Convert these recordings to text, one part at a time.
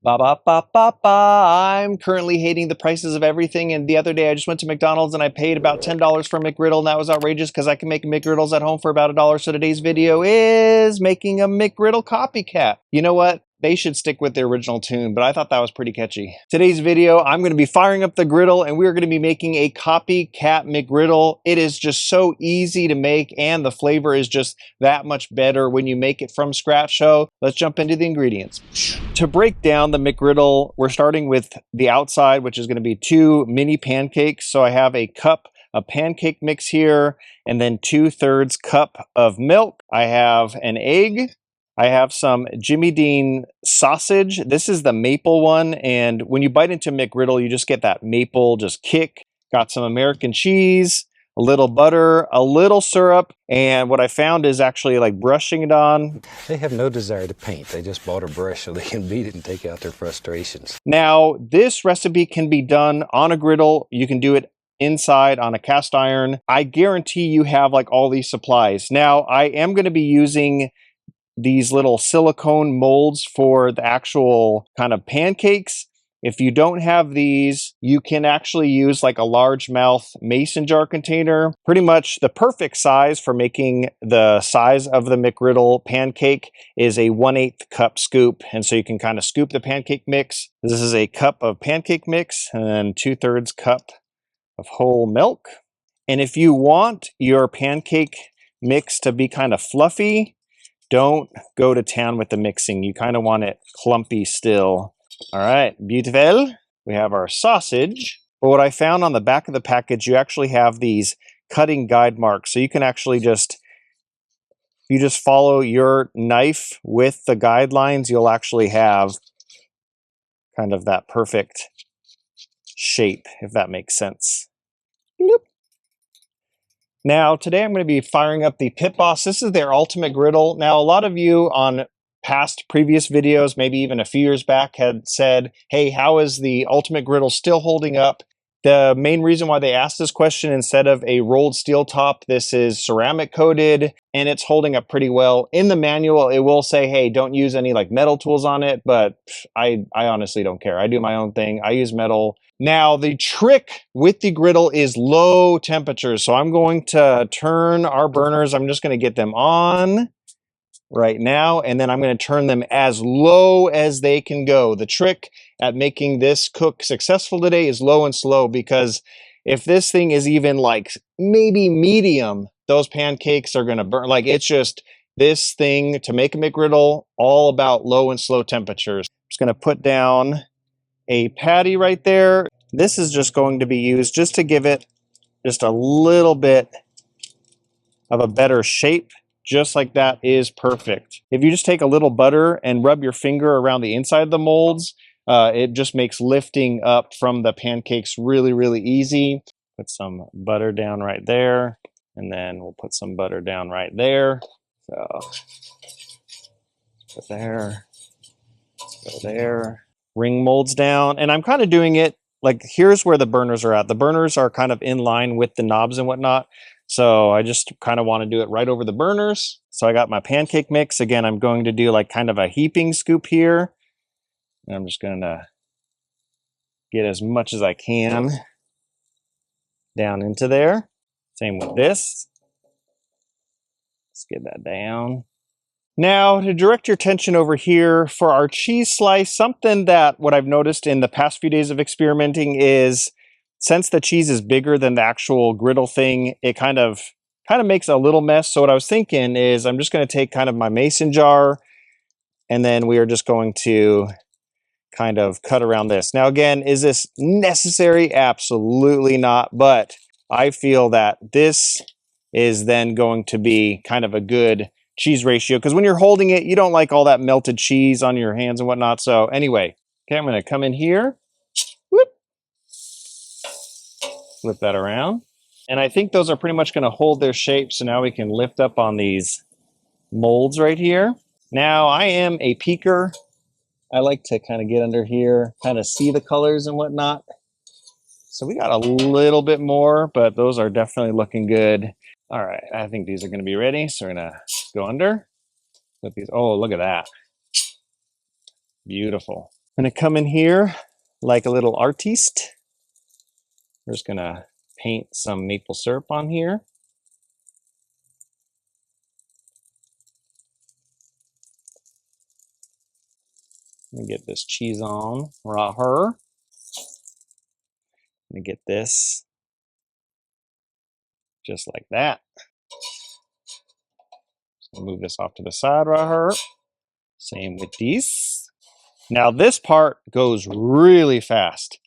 Ba ba ba ba ba. I'm currently hating the prices of everything, and the other day I just went to McDonald's and I paid about $10 for a McGriddle, and that was outrageous because I can make McGriddles at home for about $1. So today's video is making a McGriddle Copycat. You know what? They should stick with the original tune, but I thought that was pretty catchy. Today's video, I'm going to be firing up the griddle and we're going to be making a copycat McGriddle. It is just so easy to make and the flavor is just that much better when you make it from scratch. So let's jump into the ingredients. To break down the McGriddle, we're starting with the outside, which is going to be 2 mini pancakes. So I have a cup of pancake mix here and then 2/3 cup of milk. I have an egg. I have some Jimmy Dean sausage. This is the maple one, and when you bite into McGriddle, you just get that maple just kick. Got some American cheese, a little butter, a little syrup, and what I found is actually like brushing it on. They have no desire to paint. They just bought a brush so they can beat it and take out their frustrations. Now, this recipe can be done on a griddle. You can do it inside on a cast iron. I guarantee you have like all these supplies. Now, I am going to be using these little silicone molds for the actual kind of pancakes. If you don't have these, you can actually use like a largemouth mason jar container. Pretty much the perfect size for making the size of the McGriddle pancake is a 1/8 cup scoop. And so you can kind of scoop the pancake mix. This is a cup of pancake mix and then 2/3 cup of whole milk. And if you want your pancake mix to be kind of fluffy, don't go to town with the mixing. You kind of want it clumpy still. All right, beautiful. We have our sausage. But what I found on the back of the package, you actually have these cutting guide marks. So you can actually you just follow your knife with the guidelines, you'll actually have kind of that perfect shape, if that makes sense. Bloop. Now, today I'm going to be firing up the Pit Boss. This is their ultimate griddle. Now, a lot of you on previous videos, maybe even a few years back, had said, hey, how is the ultimate griddle still holding up? The main reason why they asked this question, instead of a rolled steel top, this is ceramic coated and it's holding up pretty well. In the manual, it will say, hey, don't use any like metal tools on it, but I honestly don't care. I do my own thing. I use metal. Now, the trick with the griddle is low temperatures. So I'm going to turn our burners. I'm just going to get them on right now, and then I'm going to turn them as low as they can go. The trick at making this cook successful today is low and slow, because if this thing is even like maybe medium, those pancakes are going to burn. Like, it's just this thing to make a McGriddle all about low and slow temperatures. I'm just going to put down a patty right there. This is just going to be used just to give it just a little bit of a better shape. Just like that is perfect. If you just take a little butter and rub your finger around the inside of the molds, it just makes lifting up from the pancakes really, really easy. Put some butter down right there, and then we'll put some butter down right there. So, put there, go there. Ring molds down, and I'm kind of doing it like, here's where the burners are at. The burners are kind of in line with the knobs and whatnot. So I just kind of want to do it right over the burners. So I got my pancake mix. Again, I'm going to do like kind of a heaping scoop here. And I'm just going to get as much as I can down into there. Same with this. Let's get that down. Now, to direct your attention over here for our cheese slice, something that what I've noticed in the past few days of experimenting is, since the cheese is bigger than the actual griddle thing, it kind of makes a little mess. So what I was thinking is, I'm just going to take kind of my mason jar, and then we are just going to kind of cut around this. Now, again, is this necessary? Absolutely not. But I feel that this is then going to be kind of a good cheese ratio, because when you're holding it, you don't like all that melted cheese on your hands and whatnot. So anyway, okay, I'm going to come in here. Whoop. Flip that around. And I think those are pretty much going to hold their shape. So now we can lift up on these molds right here. Now, I am a peeker. I like to kind of get under here, kind of see the colors and whatnot. So we got a little bit more, but those are definitely looking good. All right, I think these are going to be ready. So we're going to go under. Put these. Oh, look at that. Beautiful. I'm gonna come in here like a little artiste. We're just gonna paint some maple syrup on here. Let me get this cheese on right here. Let me get this just like that. So move this off to the side right here. Same with these. Now this part goes really fast.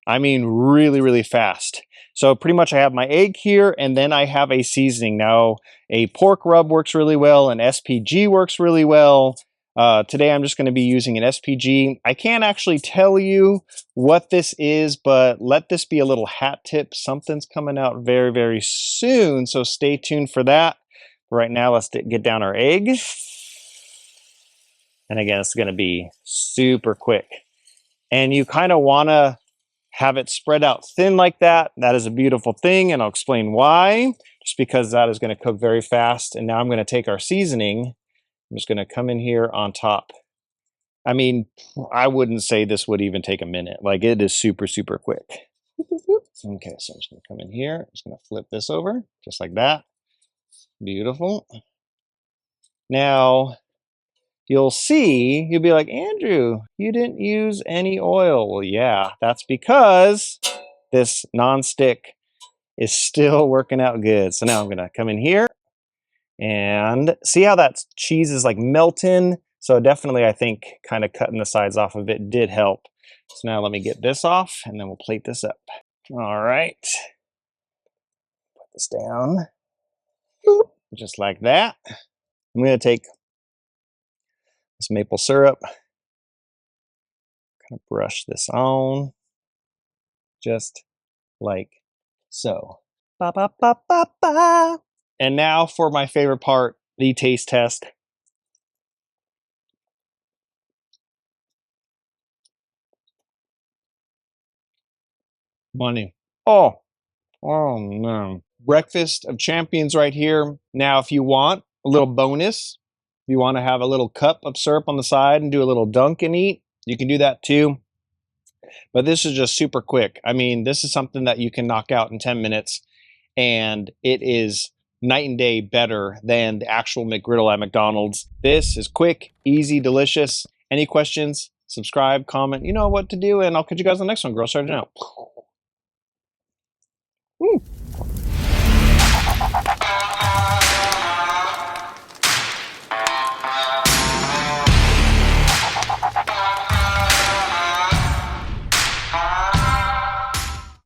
I mean really, really fast. So pretty much I have my egg here and then I have a seasoning. Now a pork rub works really well, an SPG works really well. Today I'm just going to be using an SPG. I can't actually tell you what this is, but let this be a little hat tip. Something's coming out very, very soon, so stay tuned for that. Right now, let's get down our egg. And again, it's going to be super quick. And you kind of want to have it spread out thin like that. That is a beautiful thing, and I'll explain why. Just because that is going to cook very fast. And now I'm going to take our seasoning. I'm just going to come in here on top. I mean, I wouldn't say this would even take a minute. Like, it is super, super quick. Okay, so I'm just going to come in here. I'm just going to flip this over, just like that. Beautiful. Now, you'll see, you'll be like, Andrew, you didn't use any oil. Well, yeah, that's because this nonstick is still working out good. So now I'm going to come in here. And see how that cheese is like melting? So definitely I think kind of cutting the sides off of it did help. So now let me get this off and then we'll plate this up. All right. Put this down. Just like that. I'm going to take this maple syrup. Kind of brush this on. Just like so. Ba ba ba ba ba. And now for my favorite part, the taste test. Money. Oh man. Breakfast of champions right here. Now, if you want a little bonus, if you want to have a little cup of syrup on the side and do a little dunk and eat, you can do that too. But this is just super quick. I mean, this is something that you can knock out in 10 minutes, and it is night and day better than the actual McGriddle at McDonald's. This is quick, easy, delicious. Any questions? Subscribe, comment, you know what to do, and I'll catch you guys on the next one. Girl, Sergeant out.